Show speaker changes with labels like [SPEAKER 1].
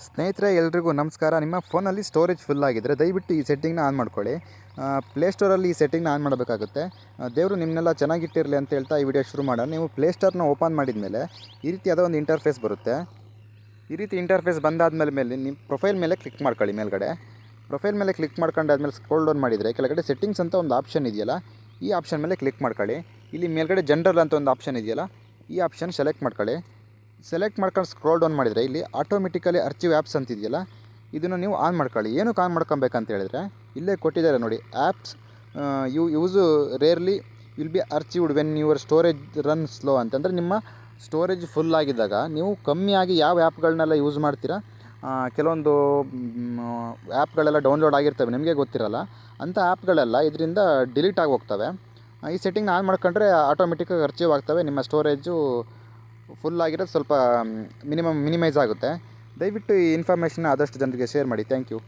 [SPEAKER 1] ಸ್ನೇಹಿತರೆ ಎಲ್ರಿಗೂ ನಮಸ್ಕಾರ. ನಿಮ್ಮ ಫೋನಲ್ಲಿ ಸ್ಟೋರೇಜ್ ಫುಲ್ ಆಗಿದ್ದರೆ ದಯವಿಟ್ಟು ಈ ಸೆಟ್ಟಿಂಗ್ನ ಆನ್ ಮಾಡ್ಕೊಳ್ಳಿ. ಪ್ಲೇಸ್ಟೋರಲ್ಲಿ ಈ ಸೆಟ್ಟಿಂಗ್ನ ಆನ್ ಮಾಡಬೇಕಾಗುತ್ತೆ. ದೇವರು ನಿಮ್ಮನ್ನೆಲ್ಲ ಚೆನ್ನಾಗಿಟ್ಟಿರಲಿ ಅಂತ ಹೇಳ್ತಾ ಈ ವಿಡಿಯೋ ಶುರು ಮಾಡೋಣ. ನೀವು ಪ್ಲೇಸ್ಟೋರ್ನ ಓಪನ್ ಮಾಡಿದ ಮೇಲೆ ಈ ರೀತಿಯಾದ ಒಂದು ಇಂಟರ್ಫೇಸ್ ಬರುತ್ತೆ. ಈ ರೀತಿ ಇಂಟರ್ಫೇಸ್ ಬಂದಾದ್ಮೇಲೆ ನಿಮ್ಮ ಪ್ರೊಫೈಲ್ ಮೇಲೆ ಕ್ಲಿಕ್ ಮಾಡ್ಕೊಳ್ಳಿ. ಮೇಲ್ಗಡೆ ಪ್ರೊಫೈಲ್ ಮೇಲೆ ಕ್ಲಿಕ್ ಮಾಡ್ಕೊಂಡಾದ್ಮೇಲೆ ಸ್ಕ್ರೋಲ್ ಡೌನ್ ಮಾಡಿದರೆ ಕೆಳಗಡೆ ಸೆಟ್ಟಿಂಗ್ಸ್ ಅಂತ ಒಂದು ಆಪ್ಷನ್ ಇದೆಯಲ್ಲ, ಈ ಆಪ್ಷನ್ ಮೇಲೆ ಕ್ಲಿಕ್ ಮಾಡ್ಕೊಳ್ಳಿ. ಇಲ್ಲಿ ಮೇಲ್ಗಡೆ ಜನರಲ್ ಅಂತ ಒಂದು ಆಪ್ಷನ್ ಇದೆಯಲ್ಲ, ಈ ಆಪ್ಷನ್ ಸೆಲೆಕ್ಟ್ ಮಾಡ್ಕೊಳ್ಳಿ. ಸೆಲೆಕ್ಟ್ ಮಾಡ್ಕೊಂಡು ಸ್ಕ್ರೋಲ್ ಡೌನ್ ಮಾಡಿದರೆ ಇಲ್ಲಿ ಆಟೋಮೆಟಿಕಲಿ ಅರ್ಚಿವ್ ಆ್ಯಪ್ಸ್ ಅಂತಿದೆಯಲ್ಲ, ಇದನ್ನು ನೀವು ಆನ್ ಮಾಡ್ಕೊಳ್ಳಿ. ಏನಕ್ಕೆ ಆನ್ ಮಾಡ್ಕೊಬೇಕಂತ ಹೇಳಿದ್ರೆ ಇಲ್ಲೇ ಕೊಟ್ಟಿದ್ದಾರೆ ನೋಡಿ, apps you use rarely will be archived when your storage run slow ಅಂತಂದರೆ ನಿಮ್ಮ ಸ್ಟೋರೇಜ್ ಫುಲ್ ಆಗಿದ್ದಾಗ ನೀವು ಕಮ್ಮಿಯಾಗಿ ಯಾವ ಆ್ಯಪ್ಗಳನ್ನೆಲ್ಲ ಯೂಸ್ ಮಾಡ್ತೀರಾ, ಕೆಲವೊಂದು ಆ್ಯಪ್ಗಳೆಲ್ಲ ಡೌನ್ಲೋಡ್ ಆಗಿರ್ತವೆ, ನಿಮಗೆ ಗೊತ್ತಿರಲ್ಲ ಅಂಥ ಆ್ಯಪ್ಗಳೆಲ್ಲ ಇದರಿಂದ ಡಿಲೀಟ್ ಆಗಿ ಹೋಗ್ತವೆ. ಈ ಸೆಟ್ಟಿಂಗ್ನ ಆನ್ ಮಾಡ್ಕೊಂಡ್ರೆ ಆಟೋಮೆಟಿಕ್ಕಾಗಿ ಅರ್ಚಿವ್ ಆಗ್ತವೆ. ನಿಮ್ಮ ಸ್ಟೋರೇಜು ಫುಲ್ ಆಗಿರೋದು ಸ್ವಲ್ಪ ಮಿನಿಮೈಸ್ ಆಗುತ್ತೆ. ದಯವಿಟ್ಟು ಈ ಇನ್ಫಾರ್ಮೇಷನ್ನ ಆದಷ್ಟು ಜನರಿಗೆ ಶೇರ್ ಮಾಡಿ. Thank you.